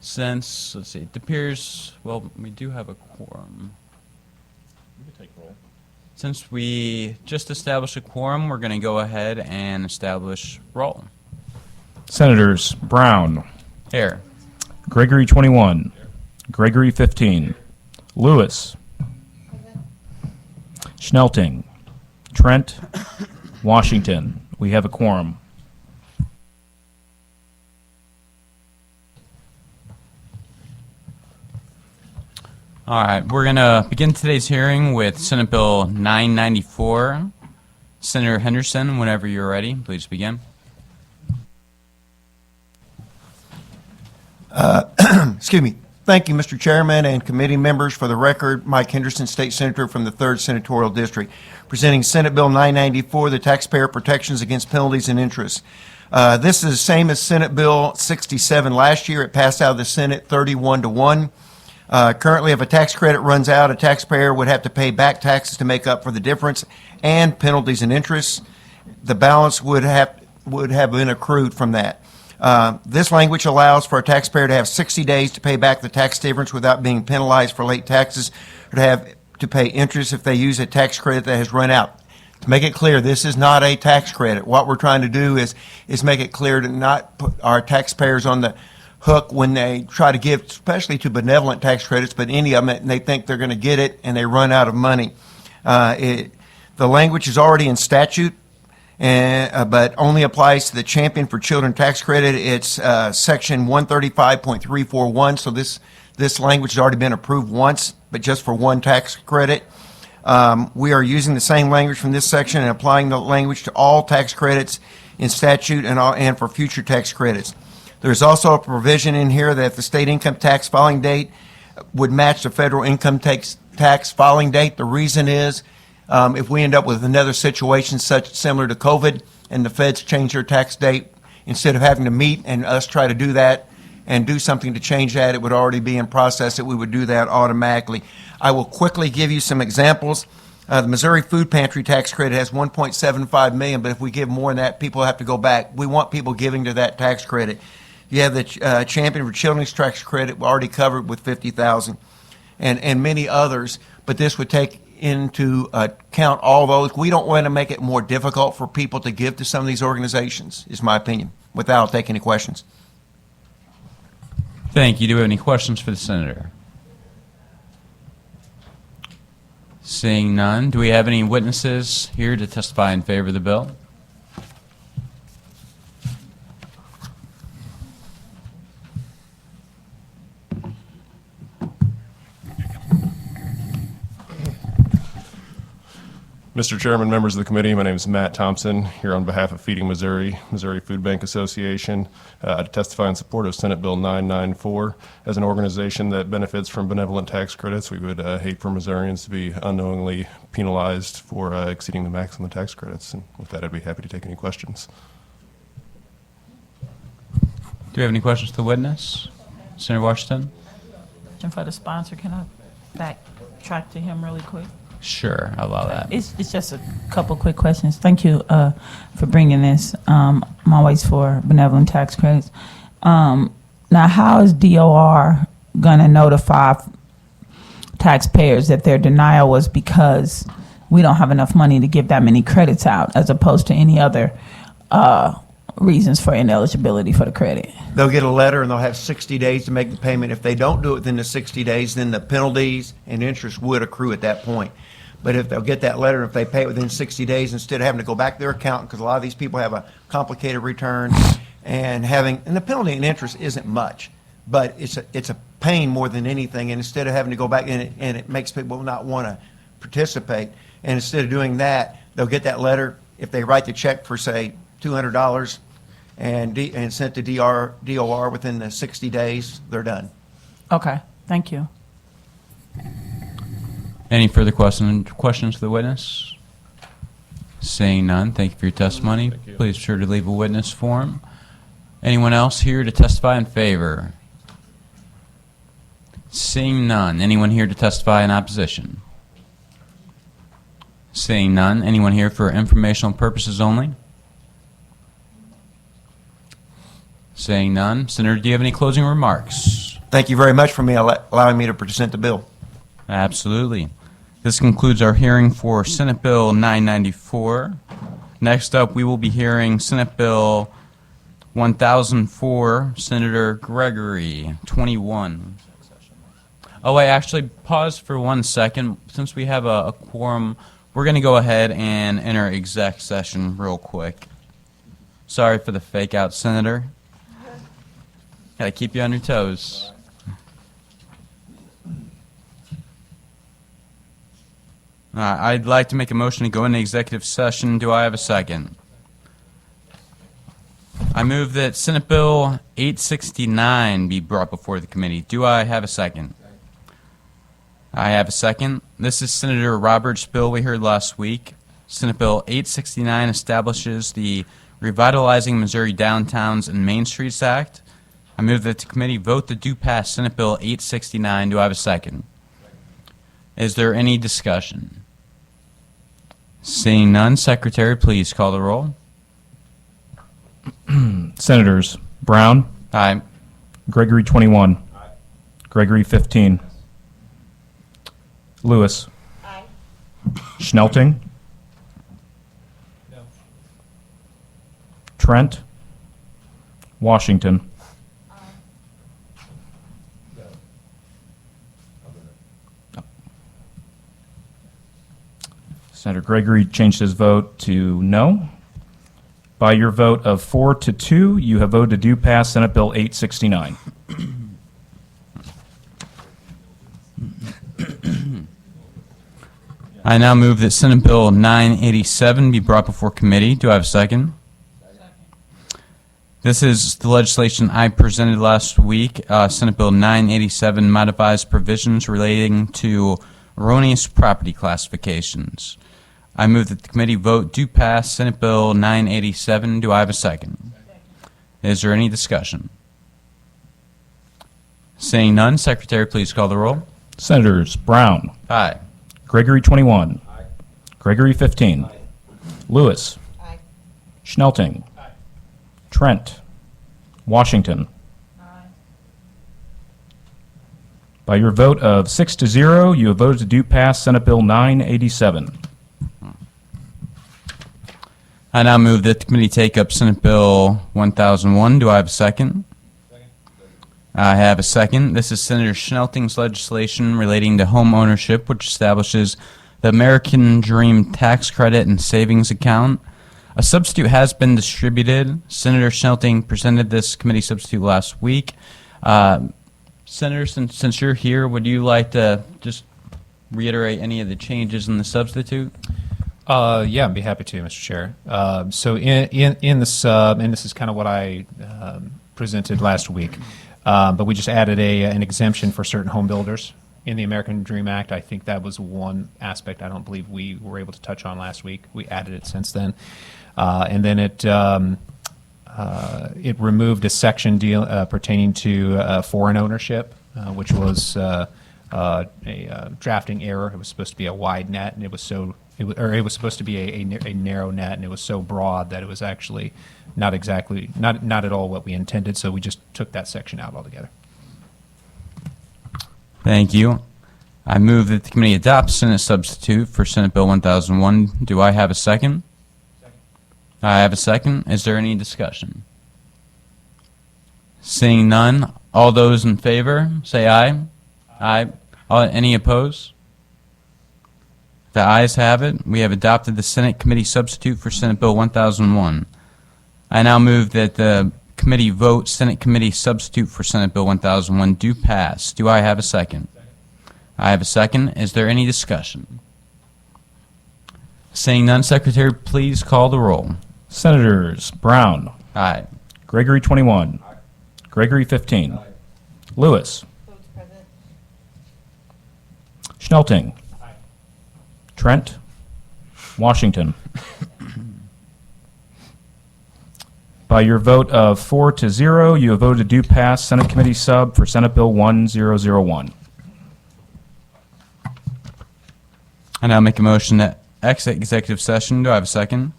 Since, let's see, it appears, well, we do have a quorum. You can take roll. Since we just established a quorum, we're going to go ahead and establish roll. Senators Brown, Here. Gregory 21, Gregory 15, Lewis, Schnelting, Trent, Washington. We have a quorum. All right, we're going to begin today's hearing with Senate Bill 994. Senator Henderson, whenever you're ready, please begin. Excuse me. Thank you, Mr. Chairman and committee members. For the record, Mike Henderson, State Senator from the 3rd Senatorial District, presenting Senate Bill 994, the Taxpayer Protections Against Penalties and Interest. This is the same as Senate Bill 67 last year. It passed out of the Senate 31-1. Currently, if a tax credit runs out, a taxpayer would have to pay back taxes to make up for the difference and penalties and interest. The balance would have been accrued from that. This language allows for a taxpayer to have 60 days to pay back the tax difference without being penalized for late taxes, or to have to pay interest if they use a tax credit that has run out. To make it clear, this is not a tax credit. What we're trying to do is make it clear to not put our taxpayers on the hook when they try to give, especially to benevolent tax credits, but any of them, and they think they're going to get it and they run out of money. The language is already in statute, but only applies to the Champion for Children tax credit. It's section 135.341, so this language has already been approved once, but just for one tax credit. We are using the same language from this section and applying the language to all tax credits in statute and for future tax credits. There's also a provision in here that if the state income tax filing date would match the federal income tax filing date. The reason is if we end up with another situation similar to COVID and the feds change their tax date, instead of having to meet and us try to do that and do something to change that, it would already be in process that we would do that automatically. I will quickly give you some examples. The Missouri Food Pantry tax credit has $1.75 million, but if we give more than that, people have to go back. We want people giving to that tax credit. You have the Champion for Children's tax credit already covered with $50,000, and many others. But this would take into account all those. We don't want to make it more difficult for people to give to some of these organizations, is my opinion. With that, I'll take any questions. Thank you. Do we have any questions for the senator? Seeing none, do we have any witnesses here to testify in favor of the bill? Mr. Chairman, members of the committee, my name is Matt Thompson, here on behalf of Feeding Missouri, Missouri Food Bank Association, to testify in support of Senate Bill 994. As an organization that benefits from benevolent tax credits, we would hate for Missourians to be unknowingly penalized for exceeding the maximum tax credits. And with that, I'd be happy to take any questions. Do we have any questions to the witness? Senator Washington? And for the sponsor, can I backtrack to him really quick? Sure, I'll allow that. It's just a couple quick questions. Thank you for bringing this. I'm always for benevolent tax credits. Now, how is DOR going to notify taxpayers that their denial was because we don't have enough money to give that many credits out, as opposed to any other reasons for ineligibility for the credit? They'll get a letter and they'll have 60 days to make the payment. If they don't do it within the 60 days, then the penalties and interest would accrue at that point. But if they'll get that letter, if they pay it within 60 days, instead of having to go back to their accountant, because a lot of these people have a complicated return, and the penalty and interest isn't much, but it's a pain more than anything. And instead of having to go back and it makes people not want to participate. And instead of doing that, they'll get that letter. If they write the check for, say, $200 and sent to DOR within the 60 days, they're done. Okay, thank you. Any further questions to the witness? Seeing none, thank you for your testimony. Please be sure to leave a witness form. Anyone else here to testify in favor? Seeing none, anyone here to testify in opposition? Seeing none, anyone here for informational purposes only? Saying none. Senator, do you have any closing remarks? Thank you very much for allowing me to present the bill. Absolutely. This concludes our hearing for Senate Bill 994. Next up, we will be hearing Senate Bill 1004, Senator Gregory, 21. Oh, wait, actually, pause for 1 second. Since we have a quorum, we're going to go ahead and enter exec session real quick. Sorry for the fake out, Senator. Got to keep you on your toes. I'd like to make a motion to go into executive session. Do I have a second? I move that Senate Bill 869 be brought before the committee. Do I have a second? I have a second. This is Senator Roberts' bill we heard last week. Senate Bill 869 establishes the Revitalizing Missouri Downtowns and Main Streets Act. I move that the committee vote to do pass Senate Bill 869. Do I have a second? Is there any discussion? Seeing none, Secretary, please call the roll. Senators Brown, Aye. Gregory 21, Gregory 15, Lewis, Schnelting, Trent, Washington, Senator Gregory changed his vote to no. By your vote of 4-2, you have voted to do pass Senate Bill 869. I now move that Senate Bill 987 be brought before committee. Do I have a second? This is the legislation I presented last week. Senate Bill 987 modifies provisions relating to erroneous property classifications. I move that the committee vote do pass Senate Bill 987. Do I have a second? Is there any discussion? Seeing none, Secretary, please call the roll. Senators Brown, Aye. Gregory 21, Gregory 15, Lewis, Schnelting, Trent, Washington. By your vote of 6-0, you have voted to do pass Senate Bill 987. I now move that the committee take up Senate Bill 1001. Do I have a second? I have a second. This is Senator Schnelting's legislation relating to home ownership, which establishes the American Dream Tax Credit and Savings Account. A substitute has been distributed. Senator Schnelting presented this committee substitute last week. Senator, since you're here, would you like to just reiterate any of the changes in the substitute? Yeah, I'd be happy to, Mr. Chair. So in the sub, and this is kind of what I presented last week, but we just added an exemption for certain home builders in the American Dream Act. I think that was one aspect I don't believe we were able to touch on last week. We added it since then. And then it removed a section pertaining to foreign ownership, which was a drafting error. It was supposed to be a wide net, and it was supposed to be a narrow net, and it was so broad that it was actually not at all what we intended. So we just took that section out altogether. Thank you. I move that the committee adopt Senate substitute for Senate Bill 1001. Do I have a second? I have a second. Is there any discussion? Seeing none, all those in favor, say aye. Aye. Any opposed? The ayes have it. We have adopted the Senate committee substitute for Senate Bill 1001. I now move that the committee vote Senate committee substitute for Senate Bill 1001 do pass. Do I have a second? I have a second. Is there any discussion? Seeing none, Secretary, please call the roll. Senators Brown, Aye. Gregory 21, Gregory 15, Lewis, Schnelting, Trent, Washington. By your vote of 4-0, you have voted to do pass Senate Committee Sub for Senate Bill 1001. I now make a motion to exit executive session. Do I have a second?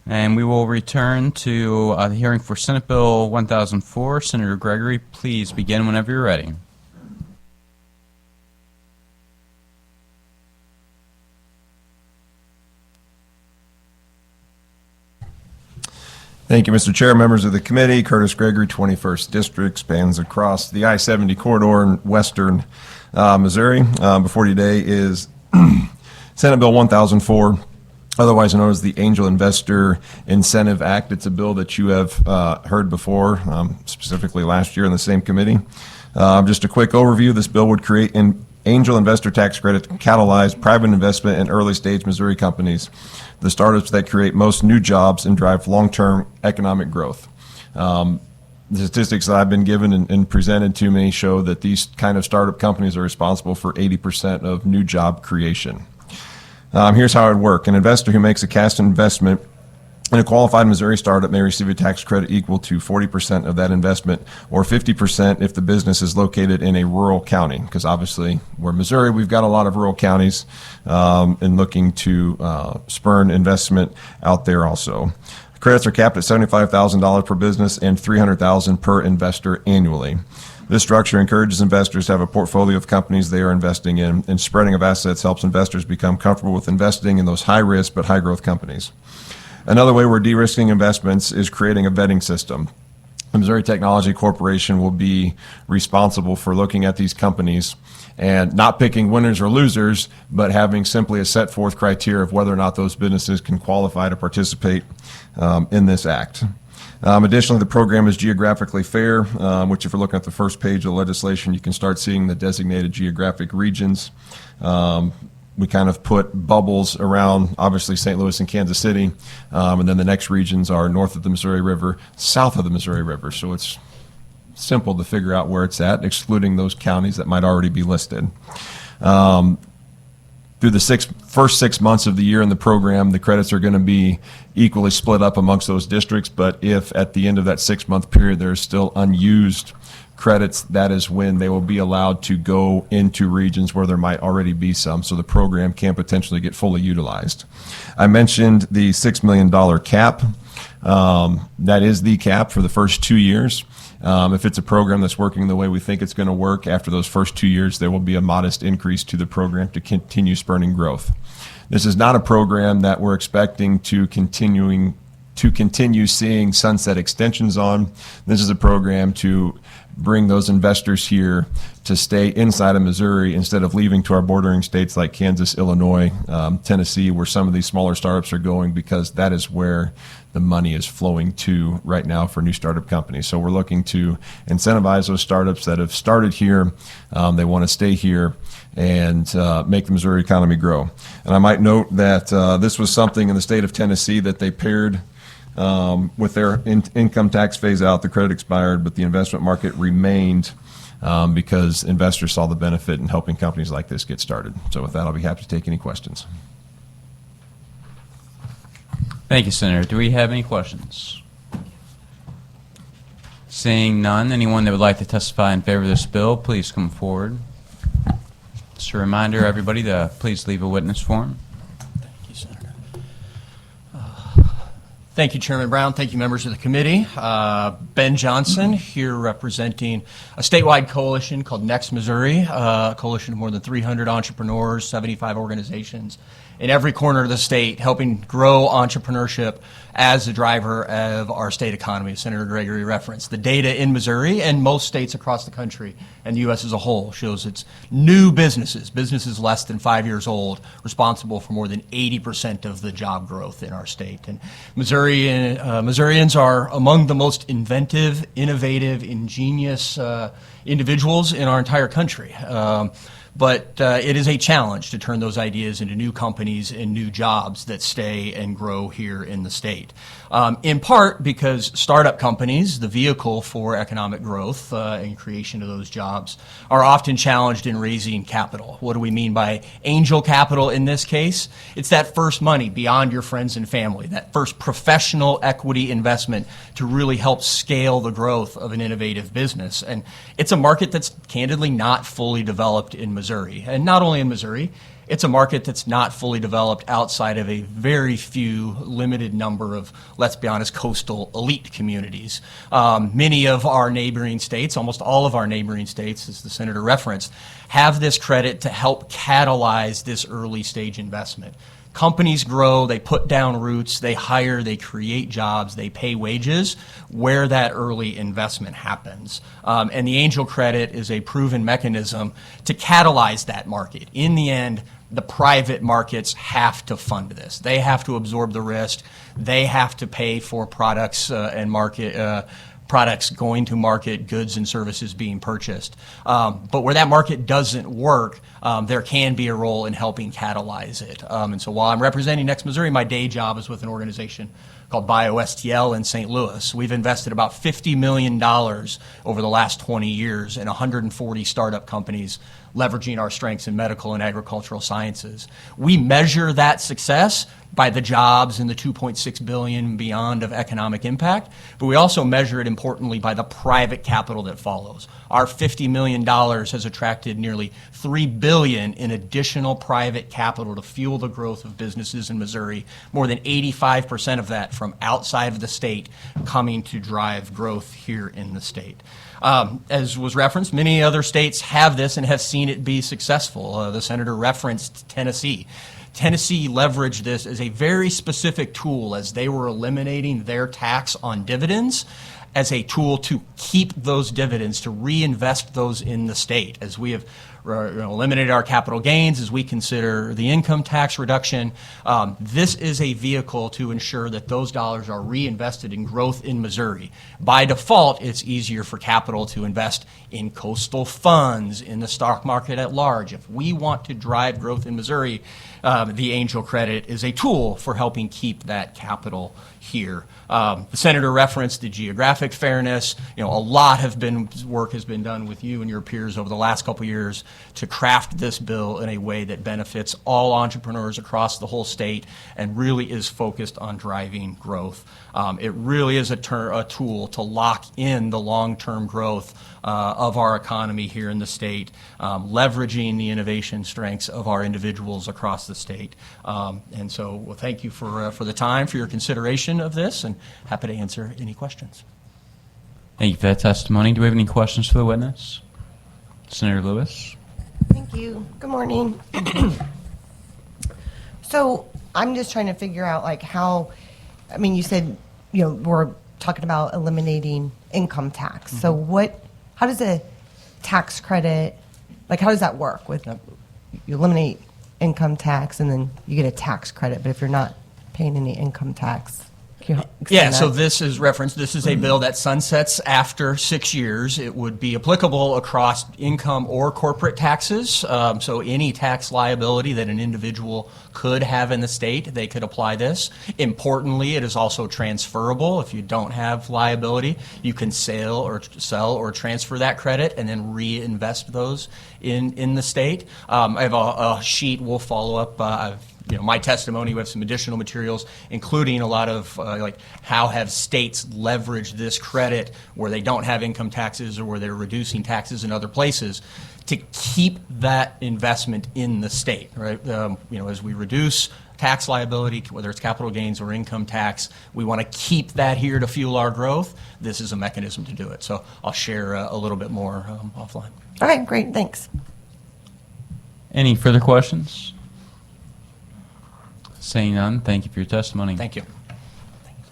And we will return to the hearing for Senate Bill 1004. Senator Gregory, please begin whenever you're ready. Thank you, Mr. Chair, members of the committee. Curtis Gregory, 21st District, spans across the I-70 corridor in western Missouri. Before you today is Senate Bill 1004, otherwise known as the Angel Investor Incentive Act. It's a bill that you have heard before, specifically last year in the same committee. Just a quick overview, this bill would create an angel investor tax credit to catalyze private investment in early-stage Missouri companies, the startups that create most new jobs and drive long-term economic growth. The statistics that I've been given and presented to me show that these kind of startup companies are responsible for 80% of new job creation. Here's how it would work. An investor who makes a cash investment in a qualified Missouri startup may receive a tax credit equal to 40% of that investment, or 50% if the business is located in a rural county, because obviously we're Missouri, we've got a lot of rural counties, and looking to spurn investment out there also. Credits are capped at $75,000 per business and $300,000 per investor annually. This structure encourages investors to have a portfolio of companies they are investing in, and spreading of assets helps investors become comfortable with investing in those high-risk but high-growth companies. Another way we're de-risking investments is creating a vetting system. The Missouri Technology Corporation will be responsible for looking at these companies and not picking winners or losers, but having simply a set forth criteria of whether or not those businesses can qualify to participate in this act. Additionally, the program is geographically fair, which if you're looking at the first page of the legislation, you can start seeing the designated geographic regions. We kind of put bubbles around, obviously, St. Louis and Kansas City, and then the next regions are north of the Missouri River, south of the Missouri River. So it's simple to figure out where it's at, excluding those counties that might already be listed. Through the first 6 months of the year in the program, the credits are going to be equally split up amongst those districts, but if at the end of that 6-month period there's still unused credits, that is when they will be allowed to go into regions where there might already be some, so the program can potentially get fully utilized. I mentioned the $6 million cap. That is the cap for the first 2 years. If it's a program that's working the way we think it's going to work, after those first 2 years, there will be a modest increase to the program to continue spurning growth. This is not a program that we're expecting to continue seeing sunset extensions on. This is a program to bring those investors here to stay inside of Missouri instead of leaving to our bordering states like Kansas, Illinois, Tennessee, where some of these smaller startups are going, because that is where the money is flowing to right now for new startup companies. So we're looking to incentivize those startups that have started here. They want to stay here and make the Missouri economy grow. And I might note that this was something in the state of Tennessee that they paired with their income tax phase out. The credit expired, but the investment market remained because investors saw the benefit in helping companies like this get started. So with that, I'll be happy to take any questions. Thank you, Senator. Do we have any questions? Seeing none, anyone that would like to testify in favor of this bill, please come forward. Just a reminder, everybody, to please leave a witness form. Thank you, Senator. Thank you, Chairman Brown. Thank you, members of the committee. Ben Johnson, here representing a statewide coalition called Next Missouri, a coalition of more than 300 entrepreneurs, 75 organizations in every corner of the state, helping grow entrepreneurship as the driver of our state economy, as Senator Gregory referenced. The data in Missouri and most states across the country and the U.S. as a whole shows it's new businesses less than 5 years old, responsible for more than 80% of the job growth in our state. And Missourians are among the most inventive, innovative, ingenious individuals in our entire country. But it is a challenge to turn those ideas into new companies and new jobs that stay and grow here in the state. In part because startup companies, the vehicle for economic growth and creation of those jobs, are often challenged in raising capital. What do we mean by angel capital in this case? It's that first money beyond your friends and family, that first professional equity investment to really help scale the growth of an innovative business. And it's a market that's candidly not fully developed in Missouri. And not only in Missouri, It's a market that's not fully developed outside of a very few limited number of, let's be honest, coastal elite communities. Many of our neighboring states, almost all of our neighboring states, as the Senator referenced, have this credit to help catalyze this early stage investment. Companies grow, they put down roots, they hire, they create jobs, they pay wages where that early investment happens. And the angel credit is a proven mechanism to catalyze that market. In the end, the private markets have to fund this. They have to absorb the risk. They have to pay for products and market products going to market, goods and services being purchased. But where that market doesn't work, there can be a role in helping catalyze it. And so while I'm representing Next Missouri, my day job is with an organization called BioSTL in St. Louis. We've invested about $50 million over the last 20 years in 140 startup companies leveraging our strengths in medical and agricultural sciences. We measure that success by the jobs and the $2.6 billion beyond of economic impact, but we also measure it importantly by the private capital that follows. Our $50 million has attracted nearly $3 billion in additional private capital to fuel the growth of businesses in Missouri, more than 85% of that from outside of the state coming to drive growth here in the state. As was referenced, many other states have this and have seen it be successful. The Senator referenced Tennessee. Tennessee leveraged this as a very specific tool as they were eliminating their tax on dividends as a tool to keep those dividends, to reinvest those in the state. As we have eliminated our capital gains, as we consider the income tax reduction, this is a vehicle to ensure that those dollars are reinvested in growth in Missouri. By default, it's easier for capital to invest in coastal funds, in the stock market at large. If we want to drive growth in Missouri, the angel credit is a tool for helping keep that capital here. The Senator referenced the geographic fairness. A lot of work has been done with you and your peers over the last couple years to craft this bill in a way that benefits all entrepreneurs across the whole state and really is focused on driving growth. It really is a tool to lock in the long-term growth of our economy here in the state, leveraging the innovation strengths of our individuals across the state. And so, well, thank you for the time, for your consideration of this, and happy to answer any questions. Thank you for that testimony. Do we have any questions for the witness? Senator Lewis? Thank you. Good morning. So I'm just trying to figure out how, you said, we're talking about eliminating income tax. Mm-hmm. So how does a tax credit, how does that work? You eliminate income tax and then you get a tax credit, but if you're not paying any income tax, can you explain that? So this is referenced. This is a bill that sunsets after 6 years. It would be applicable across income or corporate taxes. So any tax liability that an individual could have in the state, they could apply this. Importantly, it is also transferable. If you don't have liability, you can sell or transfer that credit and then reinvest those in the state. I have a sheet we'll follow up. My testimony, we have some additional materials, including a lot of how have states leveraged this credit where they don't have income taxes or where they're reducing taxes in other places to keep that investment in the state, right? As we reduce tax liability, whether it's capital gains or income tax, we want to keep that here to fuel our growth. This is a mechanism to do it. So I'll share a little bit more offline. Okay, great, thanks. Any further questions? Seeing none, thank you for your testimony. Thank you.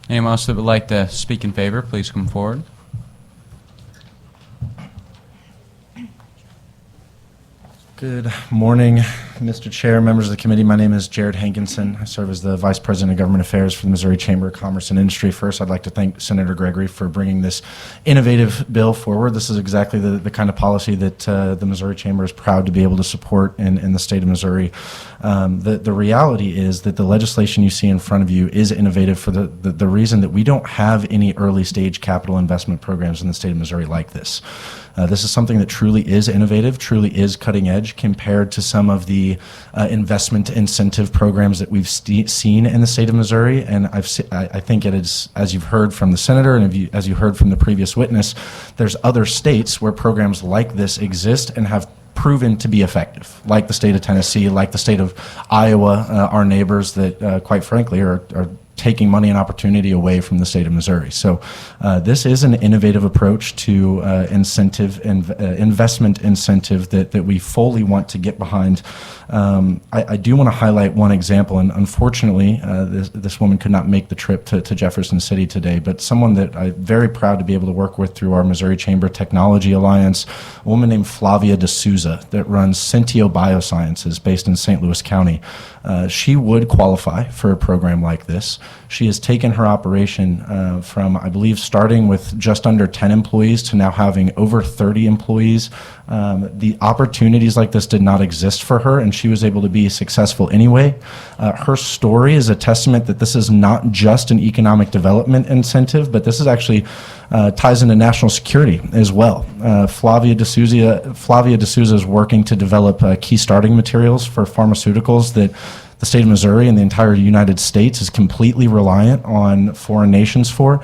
Anyone else that would like to speak in favor, please come forward. Good morning, Mr. Chair, members of the committee. My name is Jared Hankinson. I serve as the Vice President of Government Affairs for the Missouri Chamber of Commerce and Industry. First, I'd like to thank Senator Gregory for bringing this innovative bill forward. This is exactly the kind of policy that the Missouri Chamber is proud to be able to support in the state of Missouri. The reality is that the legislation you see in front of you is innovative for the reason that we don't have any early stage capital investment programs in the state of Missouri like this. This is something that truly is innovative, truly is cutting edge compared to some of the investment incentive programs that we've seen in the state of Missouri. And I think it is, as you've heard from the senator and as you heard from the previous witness, there's other states where programs like this exist and have proven to be effective, like the state of Tennessee, like the state of Iowa, our neighbors that, quite frankly, are taking money and opportunity away from the state of Missouri. So this is an innovative approach to investment incentive that we fully want to get behind. I do want to highlight one example, and unfortunately, this woman could not make the trip to Jefferson City today, but someone that I'm very proud to be able to work with through our Missouri Chamber Technology Alliance, a woman named Flavia D'Souza that runs Centio Biosciences based in St. Louis County. She would qualify for a program like this. She has taken her operation from, I believe, starting with just under 10 employees to now having over 30 employees. The opportunities like this did not exist for her, and she was able to be successful anyway. Her story is a testament that this is not just an economic development incentive, but this is actually ties into national security as well. Flavia D'Souza is working to develop key starting materials for pharmaceuticals that the state of Missouri and the entire United States is completely reliant on foreign nations for.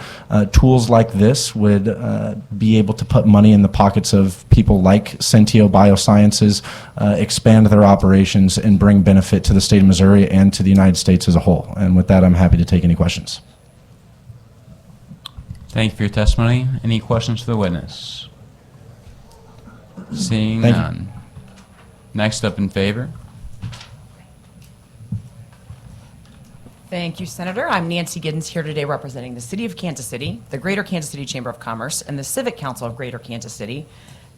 Tools like this would be able to put money in the pockets of people like Centio Biosciences, expand their operations, and bring benefit to the state of Missouri and to the United States as a whole. And with that, I'm happy to take any questions. Thank you for your testimony. Any questions for the witness? Seeing Thank you. none. Next up in favor. Thank you, Senator. I'm Nancy Giddens here today representing the City of Kansas City, the Greater Kansas City Chamber of Commerce, and the Civic Council of Greater Kansas City.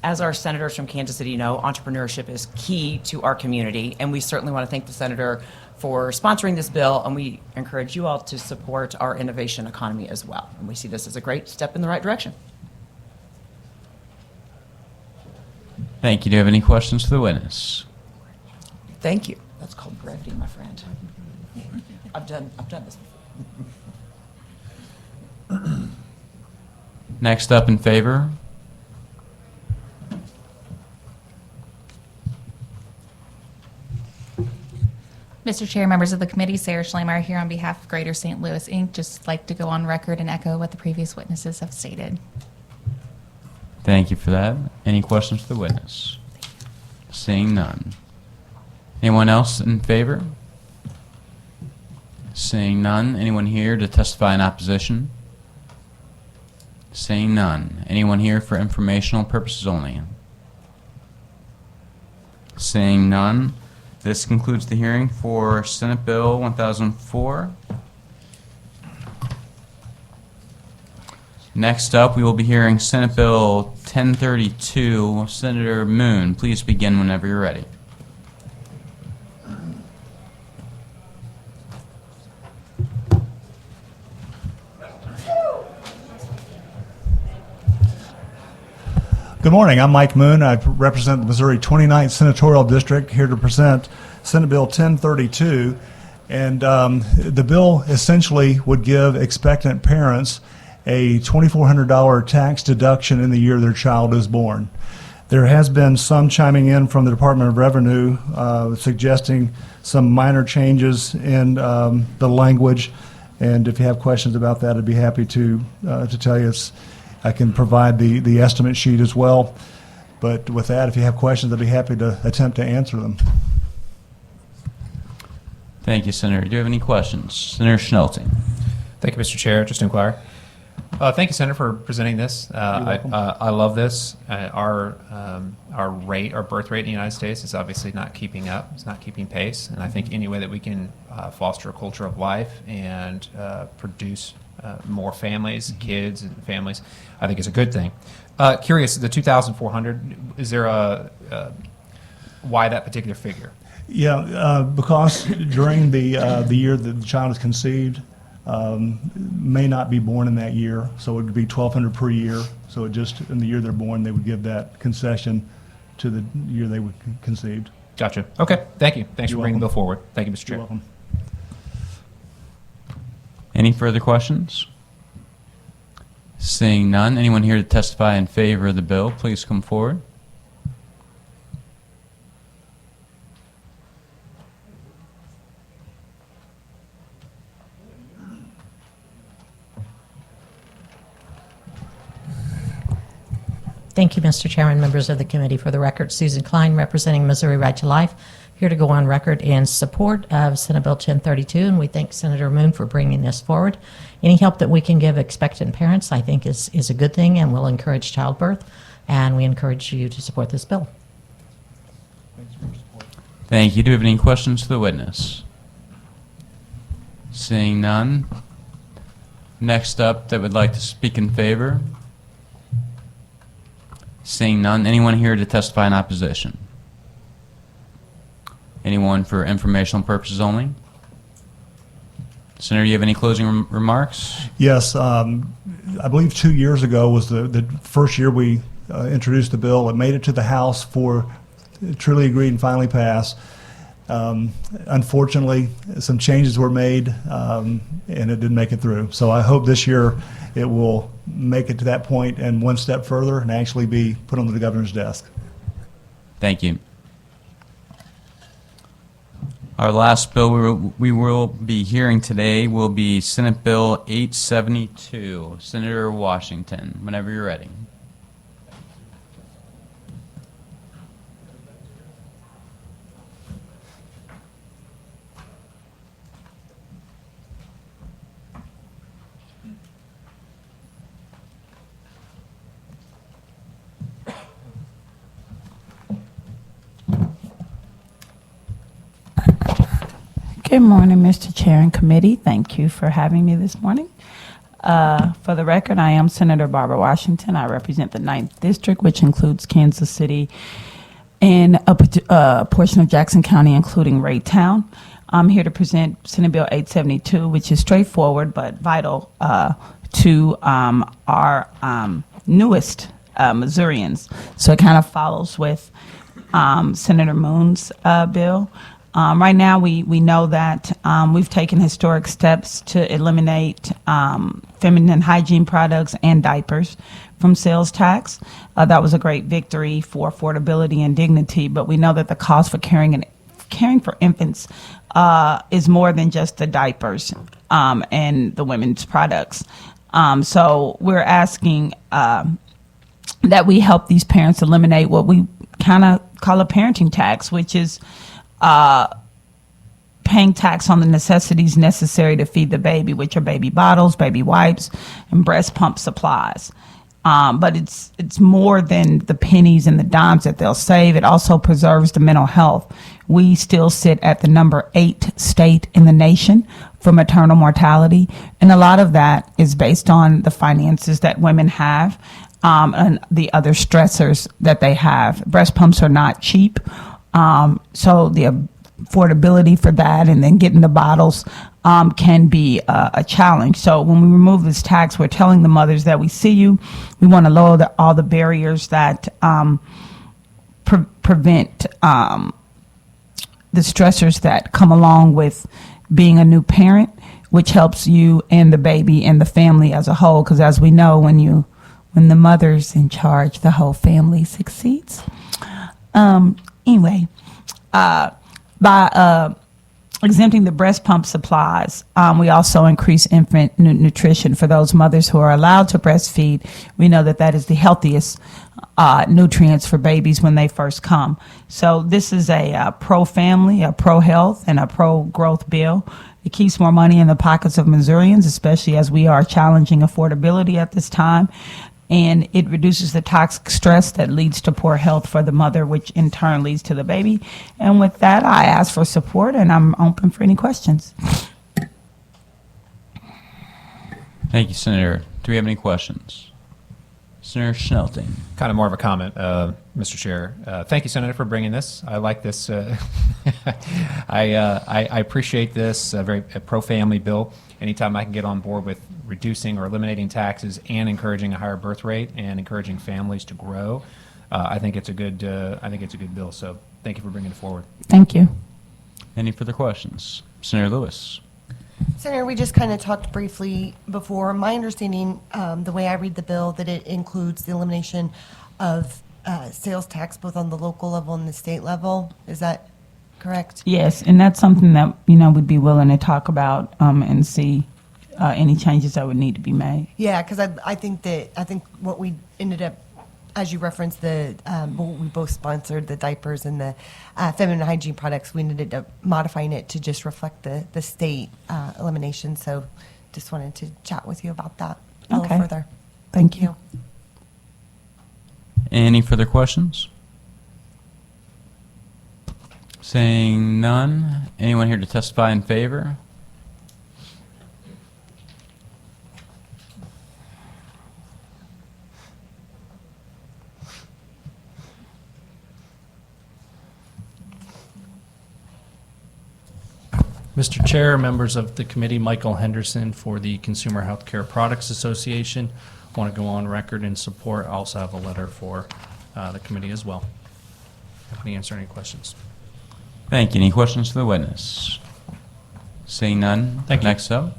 As our senators from Kansas City know, entrepreneurship is key to our community, and we certainly want to thank the senator for sponsoring this bill, and we encourage you all to support our innovation economy as well. And we see this as a great step in the right direction. Thank you. Do you have any questions for the witness? Thank you. That's called brevity, my friend. I've done this before. Next up in favor. Mr. Chair, members of the committee, Sarah Schleimer here on behalf of Greater St. Louis, Inc. Just like to go on record and echo what the previous witnesses have stated. Thank you for that. Any questions for the witness? Seeing none. Anyone else in favor? Seeing none. Anyone here to testify in opposition? Seeing none. Anyone here for informational purposes only? Seeing none. This concludes the hearing for Senate Bill 1004. Next up, we will be hearing Senate Bill 1032. Senator Moon, please begin whenever you're ready. Good morning. I'm Mike Moon. I represent the Missouri 29th Senatorial District, here to present Senate Bill 1032. And the bill essentially would give expectant parents a $2,400 tax deduction in the year their child is born. There has been some chiming in from the Department of Revenue suggesting some minor changes in the language. And if you have questions about that, I'd be happy to tell you. I can provide the estimate sheet as well. But with that, if you have questions, I'd be happy to attempt to answer them. Thank you, Senator. Do you have any questions? Senator Schnelting. Thank you, Mr. Chair. Just to inquire. Thank you, Senator, for presenting this. I love this. Our birth rate in the United States is obviously not keeping up. It's not keeping pace. And I think any way that we can foster a culture of life and produce more families, kids and families, I think is a good thing. Curious, the 2,400, is there why that particular figure? Yeah, because during the year that the child is conceived, may not be born in that year, so it would be $1,200 per year. So it just in the year they're born, they would give that concession to the year they were conceived. Gotcha. Okay. Thank you. Thanks You're for bringing the welcome. bill forward. Thank you, Mr. Chair. You're welcome. Any further questions? Seeing none, anyone here to testify in favor of the bill, please come forward. Thank you, Mr. Chairman, members of the committee. For the record, Susan Klein, representing Missouri Right to Life, here to go on record in support of Senate Bill 1032, and we thank Senator Moon for bringing this forward. Any help that we can give expectant parents, I think, is a good thing and will encourage childbirth, and we encourage you to support this bill. Thank you. Do we have any questions to the witness? Seeing none. Next up that would like to speak in favor? Seeing none. Anyone here to testify in opposition? Anyone for informational purposes only? Senator, do you have any closing remarks? Yes, I believe 2 years ago was the first year we introduced the bill. It made it to the House for truly agreed and finally passed. Unfortunately, some changes were made, and it didn't make it through. So I hope this year it will make it to that point and one step further and actually be put on the governor's desk. Thank you. Our last bill we will be hearing today will be Senate Bill 872. Senator Washington, whenever you're ready. Good morning, Mr. Chair and committee. Thank you for having me this morning. For the record, I am Senator Barbara Washington. I represent the 9th District, which includes Kansas City and a portion of Jackson County, including Raytown. I'm here to present Senate Bill 872, which is straightforward but vital to our newest Missourians. So it kind of follows with Senator Moon's bill. Right now, we know that we've taken historic steps to eliminate feminine hygiene products and diapers from sales tax. That was a great victory for affordability and dignity, but we know that the cost for caring for infants is more than just the diapers and the women's products. So we're asking that we help these parents eliminate what we kind of call a parenting tax, which is paying tax on the necessities necessary to feed the baby, which are baby bottles, baby wipes, and breast pump supplies. But it's more than the pennies and the dimes that they'll save. It also preserves the mental health. We still sit at the number 8 state in the nation for maternal mortality, and a lot of that is based on the finances that women have and the other stressors that they have. Breast pumps are not cheap. So the affordability for that and then getting the bottles can be a challenge. So when we remove this tax, we're telling the mothers that we see you. We want to lower all the barriers that prevent the stressors that come along with being a new parent, which helps you and the baby and the family as a whole. Because as we know, when the mother's in charge, the whole family succeeds. Anyway, by exempting the breast pump supplies, we also increase infant nutrition for those mothers who are allowed to breastfeed. We know that that is the healthiest nutrients for babies when they first come. So this is a pro-family, a pro-health, and a pro-growth bill. It keeps more money in the pockets of Missourians, especially as we are challenging affordability at this time. And it reduces the toxic stress that leads to poor health for the mother, which in turn leads to the baby. And with that, I ask for support, and I'm open for any questions. Thank you, Senator. Do we have any questions? Senator Schnelting. Kind of more of a comment, Mr. Chair. Thank you, Senator, for bringing this. I like this. I appreciate this, a pro-family bill. Anytime I can get on board with reducing or eliminating taxes and encouraging a higher birth rate and encouraging families to grow, I think it's a good. Bill. So thank you for bringing it forward. Thank you. Any further questions? Senator Lewis. Senator, we just kind of talked briefly before. My understanding, the way I read the bill, that it includes the elimination of sales tax both on the local level and the state level. Is that correct? Yes, and that's something that we'd be willing to talk about and see any changes that would need to be made. Yeah, because I think what we ended up as you referenced, we both sponsored the diapers and the feminine hygiene products. We ended up modifying it to just reflect the state elimination. So just wanted to chat with you about that a Okay. little further. Thank you. Any further questions? Saying none. Anyone here to testify in favor? Mr. Chair, members of the committee, Michael Henderson for the Consumer Healthcare Products Association. Want to go on record in support. I also have a letter for the committee as well. Happy to answer any questions. Thank you. Any questions to the witness? Seeing none. Thank you. Next up.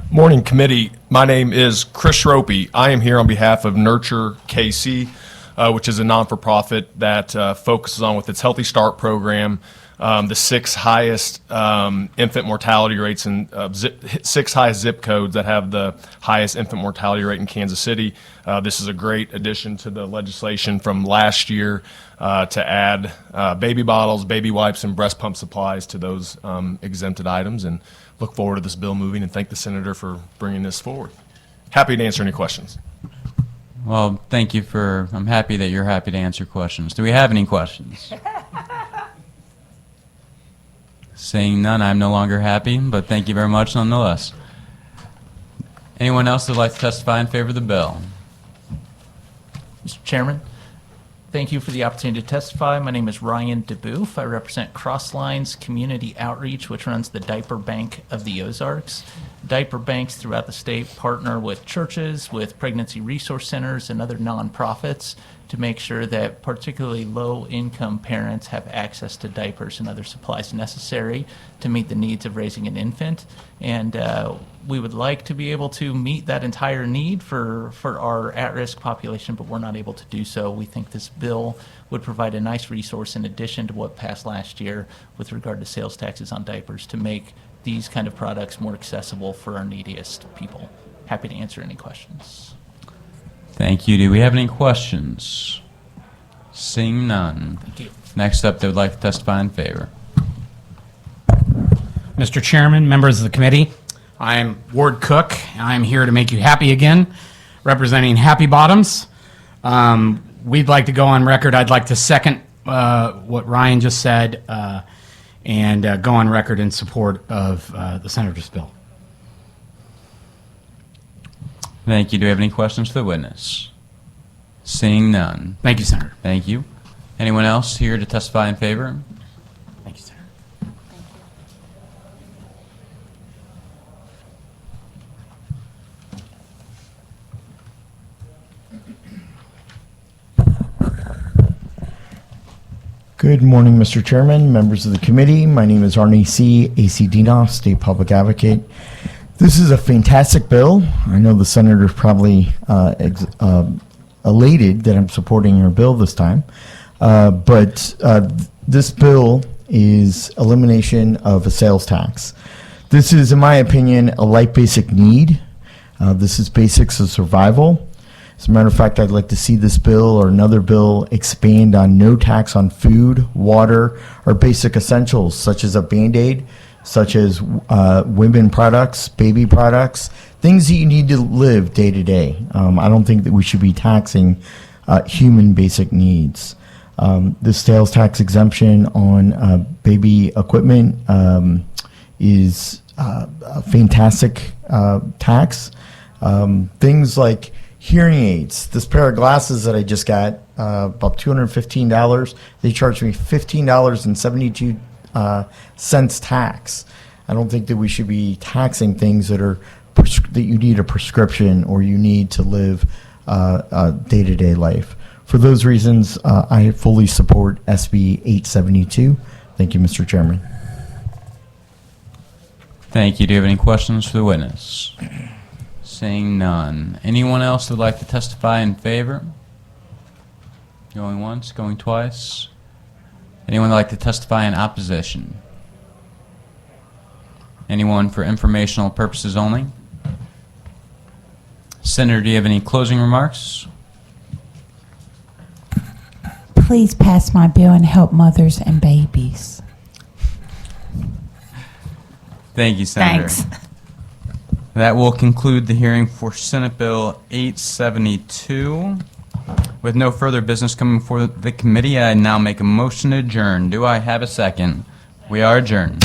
Morning, committee. My name is Chris Ropey. I am here on behalf of Nurture KC, which is a non-for-profit that focuses on, with its Healthy Start program, the 6 highest infant mortality rates and 6 highest zip codes that have the highest infant mortality rate in Kansas City. This is a great addition to the legislation from last year to add baby bottles, baby wipes, and breast pump supplies to those exempted items, and look forward to this bill moving, and thank the senator for bringing this forward. Happy to answer any questions. Well, thank you I'm happy that you're happy to answer questions. Do we have any questions? Saying none, I'm no longer happy, but thank you very much nonetheless. Anyone else that would like to testify in favor of the bill? Mr. Chairman, thank you for the opportunity to testify. My name is Ryan DeBoof. I represent Crosslines Community Outreach, which runs the Diaper Bank of the Ozarks. Diaper banks throughout the state partner with churches, with pregnancy resource centers, and other nonprofits to make sure that particularly low-income parents have access to diapers and other supplies necessary to meet the needs of raising an infant. And we would like to be able to meet that entire need for our at-risk population, but we're not able to do so. We think this bill would provide a nice resource in addition to what passed last year with regard to sales taxes on diapers to make these kind of products more accessible for our neediest people. Happy to answer any questions. Thank you. Do we have any questions? Seeing none. Thank you. Next up, they would like to testify in favor. Mr. Chairman, members of the committee, I am Ward Cook, and I am here to make you happy again, representing Happy Bottoms. We'd like to go on record. I'd like to second what Ryan just said and go on record in support of the senator's bill. Thank you. Do we have any questions for the witness? Seeing none. Thank you, Senator. Thank you. Anyone else here to testify in favor? Thank you, Senator. Good morning, Mr. Chairman, members of the committee. My name is Arnie C., AC Dinoff, State Public Advocate. This is a fantastic bill. I know the senator's probably elated that I'm supporting her bill this time. But this bill is elimination of a sales tax. This is, in my opinion, a light basic need. This is basics of survival. As a matter of fact, I'd like to see this bill or another bill expand on no tax on food, water, or basic essentials such as a Band-Aid, such as women products, baby products, things that you need to live day to day. I don't think that we should be taxing human basic needs. This sales tax exemption on baby equipment is a fantastic tax. Things like hearing aids. This pair of glasses that I just got, about $215. They charged me $15.72 tax. I don't think that we should be taxing things that are that you need a prescription or you need to live day-to-day life. For those reasons, I fully support SB 872. Thank you, Mr. Chairman. Thank you. Do you have any questions for the witness? Seeing none. Anyone else who would like to testify in favor? Going once, going twice. Anyone like to testify in opposition? Anyone for informational purposes only? Senator, do you have any closing remarks? Please pass my bill and help mothers and babies. Thank you, Senator. Thanks. That will conclude the hearing for Senate Bill 872. With no further business coming before the committee, I now make a motion to adjourn. Do I have a second? We are adjourned.